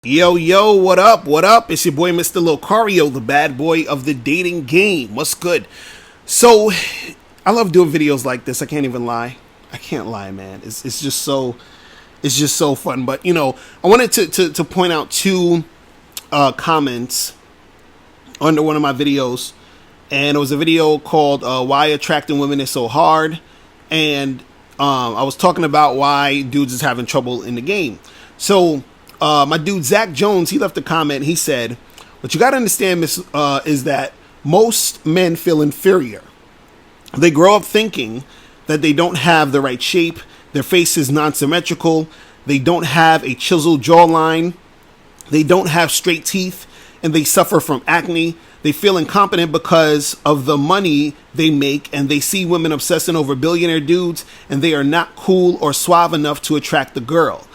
Yo, yo, what up? What up? It's your boy, Mr. Locario, the bad boy of the dating game. What's good? So, I love doing videos like this. I can't even lie. I can't lie, man. It's just so fun. But, I wanted to point out two comments under one of my videos. And it was a video called Why Attracting Women is So Hard. And I was talking about why dudes is having trouble in the game. So, my dude Zach Jones, he left a comment. He said, "What you got to understand, is that most men feel inferior. They grow up thinking that they don't have the right shape. Their face is non-symmetrical. They don't have a chiseled jawline. They don't have straight teeth, and they suffer from acne. They feel incompetent because of the money they make, and they see women obsessing over billionaire dudes, and they are not cool or suave enough to attract the girl."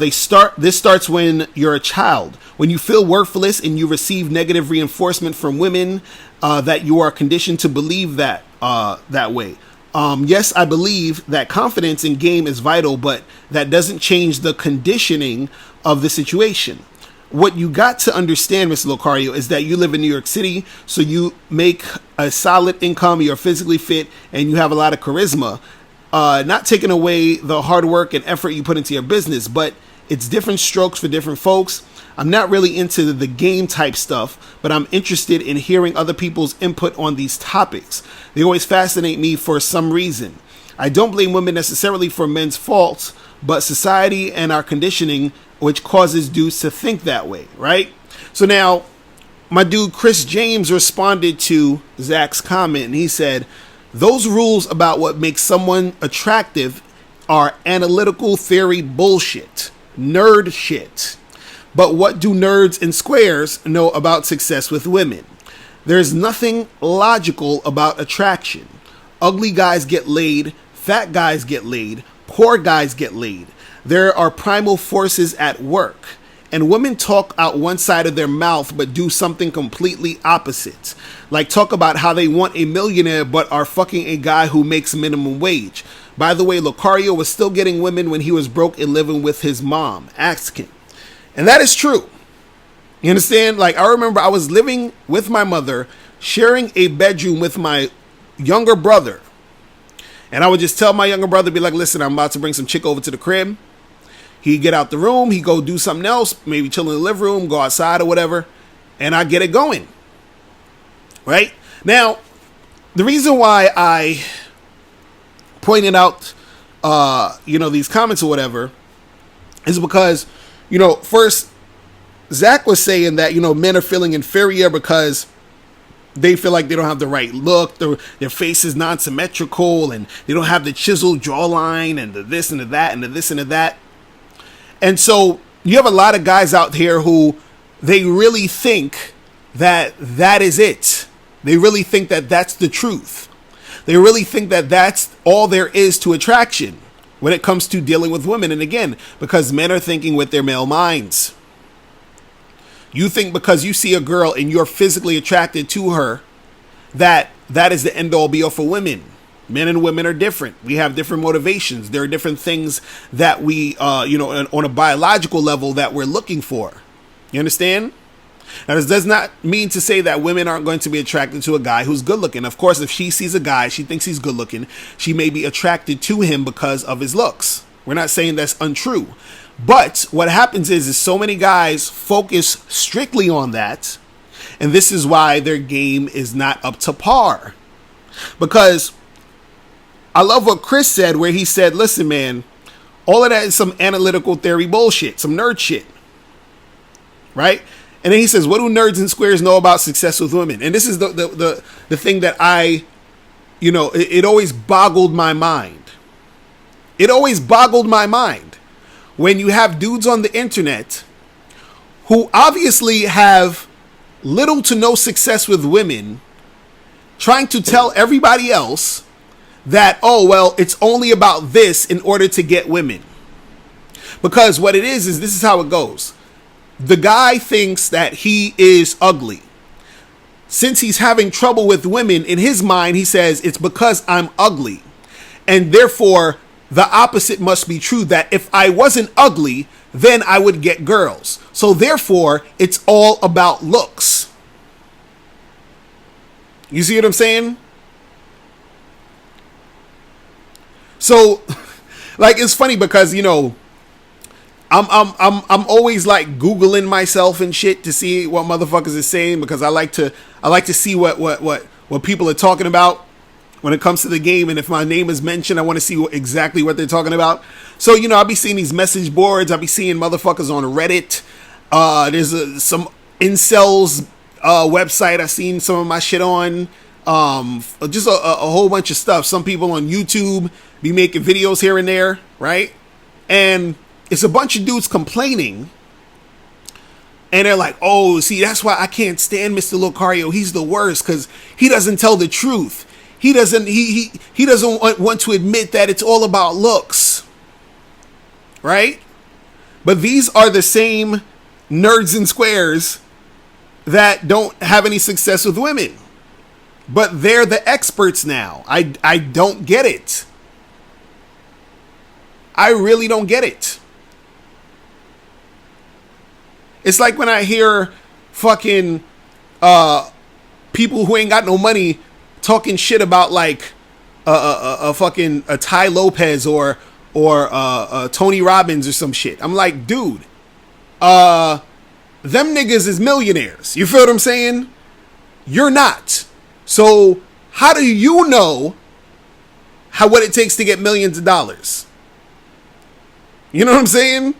This starts when you're a child, when you feel worthless and you receive negative reinforcement from women, that you are conditioned to believe that way. Yes, I believe that confidence in game is vital, but that doesn't change the conditioning of the situation. What you got to understand, Mr. Locario, is that you live in New York City, so you make a solid income, you're physically fit, and you have a lot of charisma. Not taking away the hard work and effort you put into your business, but it's different strokes for different folks. I'm not really into the game type stuff, but I'm interested in hearing other people's input on these topics. They always fascinate me for some reason. I don't blame women necessarily for men's faults, but society and our conditioning, which causes dudes to think that way, right? So now, my dude Chris James responded to Zach's comment, and he said, "Those rules about what makes someone attractive are analytical theory bullshit. Nerd shit. But what do nerds and squares know about success with women? There's nothing logical about attraction. Ugly guys get laid, fat guys get laid, poor guys get laid. There are primal forces at work. And women talk out one side of their mouth but do something completely opposite. Like talk about how they want a millionaire but are fucking a guy who makes minimum wage. By the way, Locario was still getting women when he was broke and living with his mom. Ask him." And that is true. You understand? Like, I remember I was living with my mother, sharing a bedroom with my younger brother. And I would just tell my younger brother, be like, "Listen, I'm about to bring some chick over to the crib." He'd get out the room, he'd go do something else, maybe chill in the living room, go outside or whatever, and I get it going. Right? Now, the reason why I pointed out, these comments or whatever, is because, first, Zach was saying that, men are feeling inferior because they feel like they don't have the right look, their face is non-symmetrical, and they don't have the chiseled jawline, and the this and the that, and the this and the that. And so you have a lot of guys out here who they really think that that is it. They really think that that's the truth. They really think that that's all there is to attraction when it comes to dealing with women. And again, because men are thinking with their male minds. You think because you see a girl and you're physically attracted to her, that is the end all be all for women. Men and women are different. We have different motivations. There are different things that we, on a biological level that we're looking for. You understand? Now, this does not mean to say that women aren't going to be attracted to a guy who's good looking. Of course, if she sees a guy, she thinks he's good looking, she may be attracted to him because of his looks. We're not saying that's untrue. But what happens is so many guys focus strictly on that. And this is why their game is not up to par. Because I love what Chris said, where he said, "Listen, man, all of that is some analytical theory bullshit, some nerd shit." Right? And then he says, "What do nerds and squares know about success with women?" And this is the thing that it always boggled my mind. It always boggled my mind when you have dudes on the internet who obviously have little to no success with women trying to tell everybody else that, oh, well, it's only about this in order to get women. Because what it is this is how it goes. The guy thinks that he is ugly. Since he's having trouble with women, in his mind, he says, it's because I'm ugly. And therefore, the opposite must be true, that if I wasn't ugly, then I would get girls. So therefore, it's all about looks. You see what I'm saying? So, like, it's funny because, you know, I'm always like Googling myself and shit to see what motherfuckers is saying, because I like to see what people are talking about when it comes to the game. And if my name is mentioned, I want to see exactly what they're talking about. So, you know, I'll be seeing these message boards. I'll be seeing motherfuckers on Reddit. There's some incels website I've seen some of my shit on. Just a whole bunch of stuff. Some people on YouTube be making videos here and there, right? And it's a bunch of dudes complaining, and they're like, oh, see, that's why I can't stand Mr. Locario. He's the worst because he doesn't tell the truth. He doesn't want to admit that it's all about looks, right? But these are the same nerds and squares that don't have any success with women, but they're the experts now. I don't get it. I really don't get it. It's like when I hear fucking people who ain't got no money talking shit about like a fucking Ty Lopez or Tony Robbins or some shit. I'm like, dude, them niggas is millionaires. You feel what I'm saying? You're not. So how do you know what it takes to get millions of dollars? You know what I'm saying?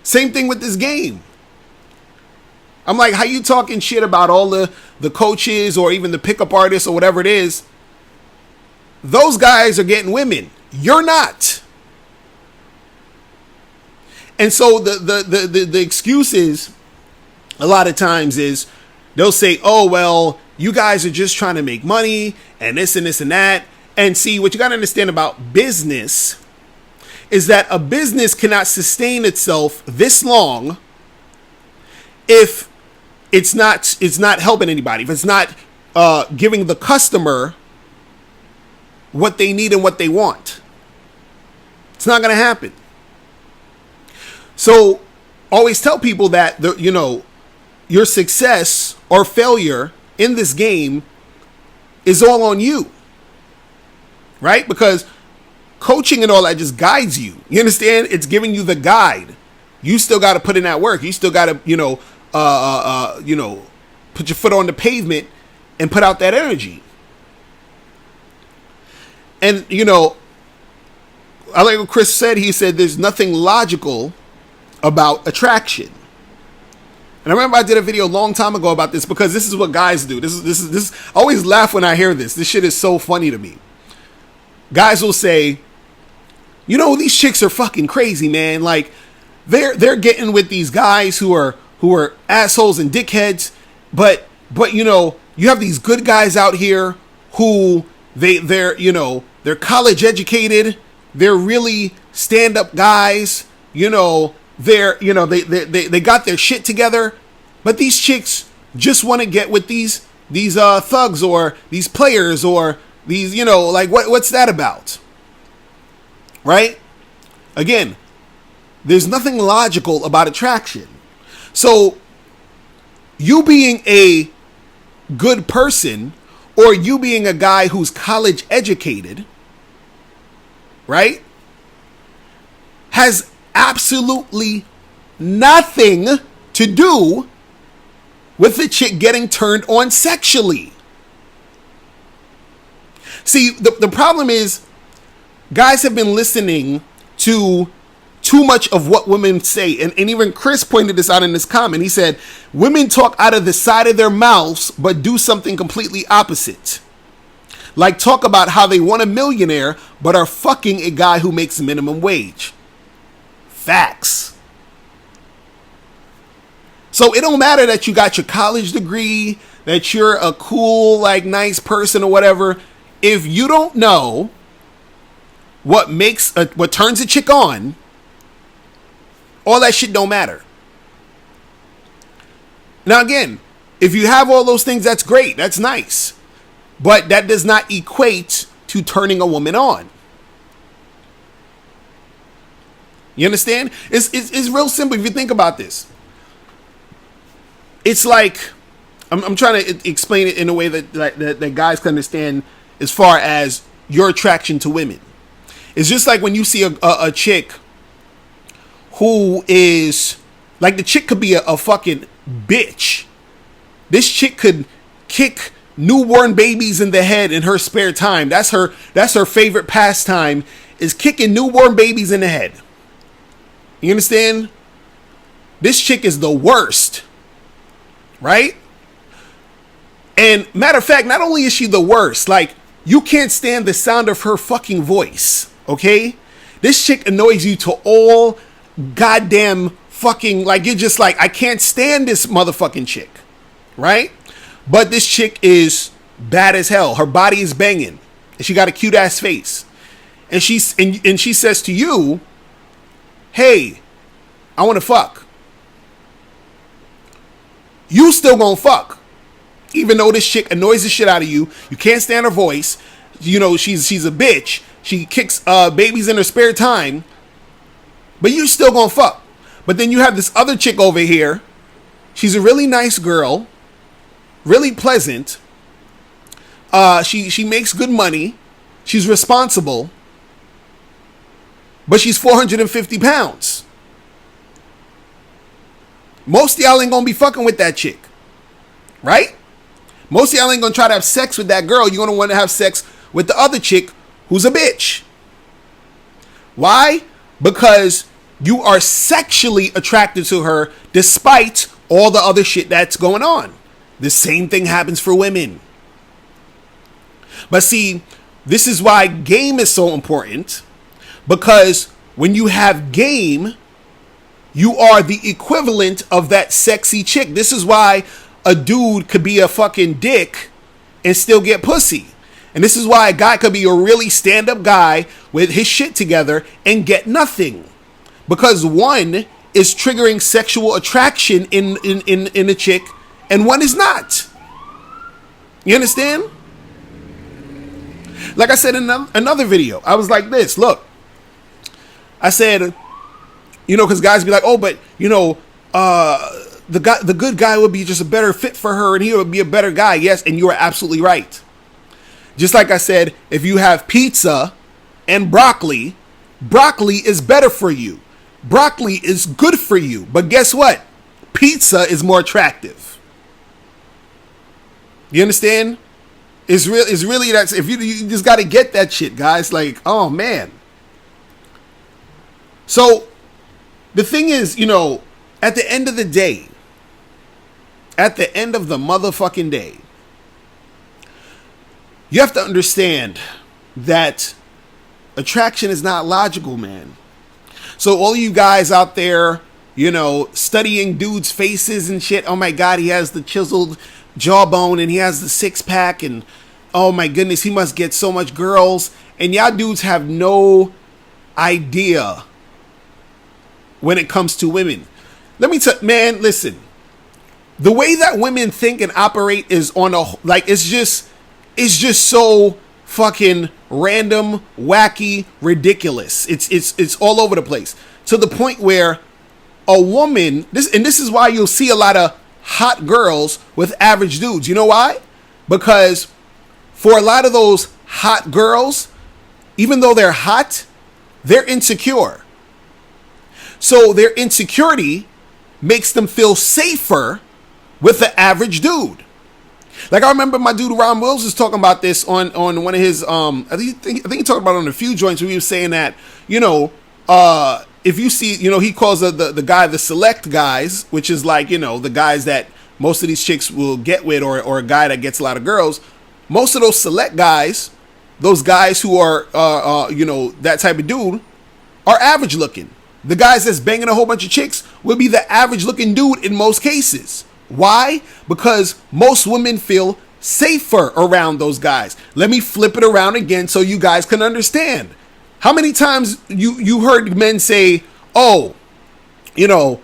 Same thing with this game. I'm like, how you talking shit about all the coaches or even the pickup artists or whatever it is? Those guys are getting women. You're not. And so the excuses a lot of times is they'll say, oh, well, you guys are just trying to make money and this and this and that. And see, what you got to understand about business is that a business cannot sustain itself this long if it's not helping anybody, if it's not giving the customer what they need and what they want. It's not going to happen. So always tell people that your success or failure in this game is all on you, right? Because coaching and all that just guides you. You understand? It's giving you the guide. You still got to put in that work. You still got to, put your foot on the pavement and put out that energy. And, I like what Chris said. He said there's nothing logical about attraction. And I remember I did a video a long time ago about this, because this is what guys do. This is I always laugh when I hear this. This shit is so funny to me. Guys will say, these chicks are fucking crazy, man. Like, they're getting with these guys who are assholes and dickheads, but you have these good guys out here who they're college educated, they're really stand-up guys, they got their shit together, but these chicks just want to get with these thugs or these players or these, what's that about? Right? Again, there's nothing logical about attraction. So you being a good person, or you being a guy who's college educated, right, has absolutely nothing to do with the chick getting turned on sexually. See, the problem is guys have been listening to too much of what women say. And even Chris pointed this out in this comment. He said, women talk out of the side of their mouths, but do something completely opposite. Like talk about how they want a millionaire, but are fucking a guy who makes minimum wage. Facts. So it don't matter that you got your college degree, that you're a cool, nice person or whatever. If you don't know what turns a chick on, all that shit don't matter. Now again, if you have all those things, that's great. That's nice. But that does not equate to turning a woman on. You understand? It's real simple if you think about this. it's like, I'm trying to explain it in a way that guys can understand as far as your attraction to women. It's just like when you see a chick who is, like, the chick could be a fucking bitch. This chick could kick newborn babies in the head in her spare time. That's her favorite pastime, is kicking newborn babies in the head. You understand? This chick is the worst. Right? And matter of fact, not only is she the worst, like, you can't stand the sound of her fucking voice. Okay? This chick annoys you to all goddamn fucking, like, you're just like, I can't stand this motherfucking chick. Right? But this chick is bad as hell. Her body is banging. And she got a cute ass face. And she says to you, hey, I want to fuck. You still gonna fuck. Even though this chick annoys the shit out of you. You can't stand her voice. You know, she's a bitch. She kicks babies in her spare time. But you still gonna fuck. But then you have this other chick over here. She's a really nice girl. Really pleasant. She makes good money. She's responsible. But she's 450 pounds. Most of y'all ain't gonna be fucking with that chick. Right? Most of y'all ain't gonna try to have sex with that girl. You're gonna want to have sex with the other chick who's a bitch. Why? Because you are sexually attracted to her despite all the other shit that's going on. The same thing happens for women. But see, this is why game is so important. Because when you have game, you are the equivalent of that sexy chick. This is why a dude could be a fucking dick and still get pussy. And this is why a guy could be a really stand-up guy with his shit together and get nothing. Because one is triggering sexual attraction in a chick, and one is not. You understand? Like I said in another video, I was like this. Look, I said, you know, because guys be like, oh, but, you know, the good guy would be just a better fit for her, and he would be a better guy. Yes, and you are absolutely right. Just like I said, if you have pizza and broccoli, broccoli is better for you. Broccoli is good for you. But guess what? Pizza is more attractive. You understand? It's really that. If you just got to get that shit, guys. Like, oh man. So the thing is, you know, at the end of the day, at the end of the motherfucking day, you have to understand that attraction is not logical, man. So all you guys out there, you know, studying dudes' faces and shit. Oh my God, he has the chiseled jawbone and he has the six pack, and oh my goodness, he must get so much girls. And y'all dudes have no idea when it comes to women. Let me tell, man, listen. The way that women think and operate is on a, like, it's just so fucking random, wacky, ridiculous. It's all over the place, to the point where a woman, this is why you'll see a lot of hot girls with average dudes. You know why? Because for a lot of those hot girls, even though they're hot, they're insecure. So their insecurity makes them feel safer with the average dude. Like, I remember my dude Ron Wills was talking about this on one of his I think he talked about it on a few joints, where he was saying that, you know, if you see, you know, he calls the guy the select guys, which is like, you know, the guys that most of these chicks will get with, or a guy that gets a lot of girls. Most of those select guys, those guys who are you know, that type of dude, are average looking. The guys that's banging a whole bunch of chicks will be the average looking dude in most cases. Why? Because most women feel safer around those guys. Let me flip it around again so you guys can understand. How many times you heard men say, oh, you know,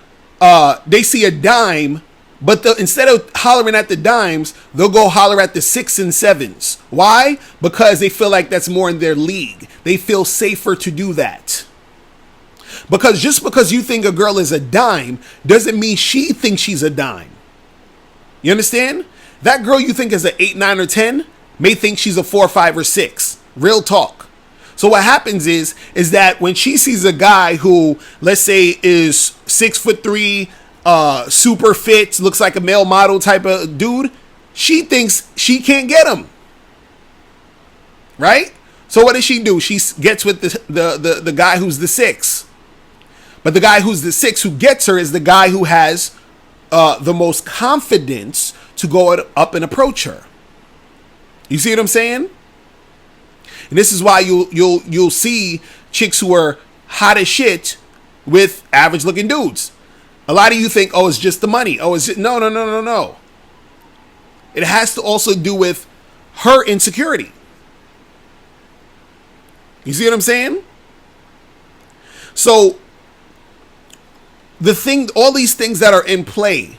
they see a dime, but instead of hollering at the dimes, they'll go holler at the 6 and 7s. Why? Because they feel like that's more in their league. They feel safer to do that. Because just because you think a girl is a dime doesn't mean she thinks she's a dime. You understand? That girl you think is an 8, 9, or 10 may think she's a 4, 5, or 6. Real talk. So what happens is that when she sees a guy who, let's say, is 6'3", super fit, looks like a male model type of dude, she thinks she can't get him. Right? So what does she do? She gets with the guy who's the 6. But the guy who's the 6 who gets her is the guy who has the most confidence to go up and approach her. You see what I'm saying? And this is why you'll see chicks who are hot as shit with average looking dudes. A lot of you think, oh, it's just the money. Oh, is it? No. It has to also do with her insecurity. You see what I'm saying? So all these things that are in play,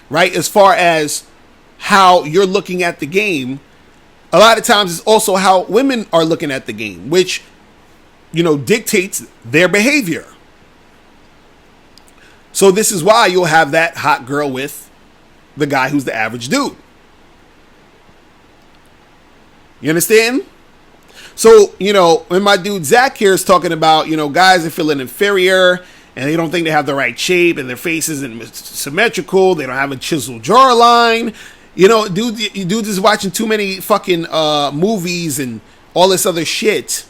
right, as far as how you're looking at the game, a lot of times it's also how women are looking at the game, which, dictates their behavior. So this is why you'll have that hot girl with the guy who's the average dude. You understand? So, when my dude Zach here is talking about, guys are feeling inferior and they don't think they have the right shape and their face isn't symmetrical, they don't have a chiseled jawline. Dudes is watching too many fucking movies and all this other shit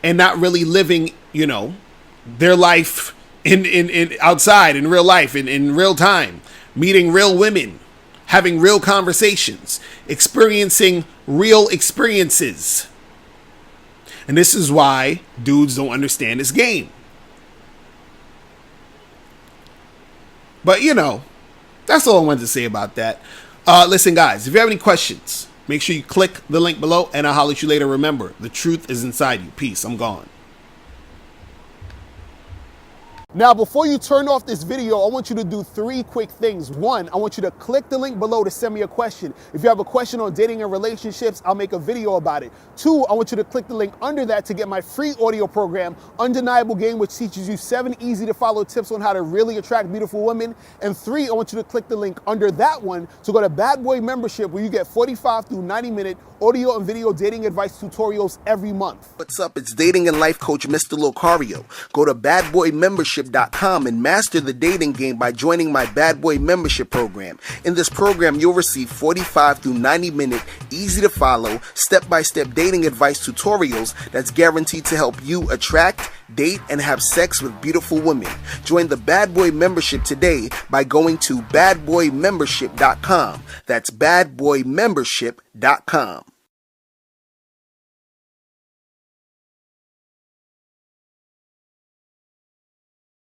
and not really living, their life in outside, in real life, in real time, meeting real women, having real conversations, experiencing real experiences. And this is why dudes don't understand this game. But, that's all I wanted to say about that. Listen, guys, if you have any questions, make sure you click the link below and I'll holler at you later. Remember, the truth is inside you. Peace. I'm gone. Now, before you turn off this video, I want you to do 3 quick things. 1, I want you to click the link below to send me a question. If you have a question on dating and relationships, I'll make a video about it. 2, I want you to click the link under that to get my free audio program, Undeniable Game, which teaches you 7 easy to follow tips on how to really attract beautiful women. And 3, I want you to click the link under that one to go to Bad Boy Membership, where you get 45 through 90-minute audio and video dating advice tutorials every month. What's up? It's dating and life coach Mr. Locario. Go to badboymembership.com and master the dating game by joining my Bad Boy Membership program. In this program, you'll receive 45 through 90-minute, easy to follow, step-by-step dating advice tutorials that's guaranteed to help you attract, date, and have sex with beautiful women. Join the Bad Boy Membership today by going to badboymembership.com. That's badboymembership.com.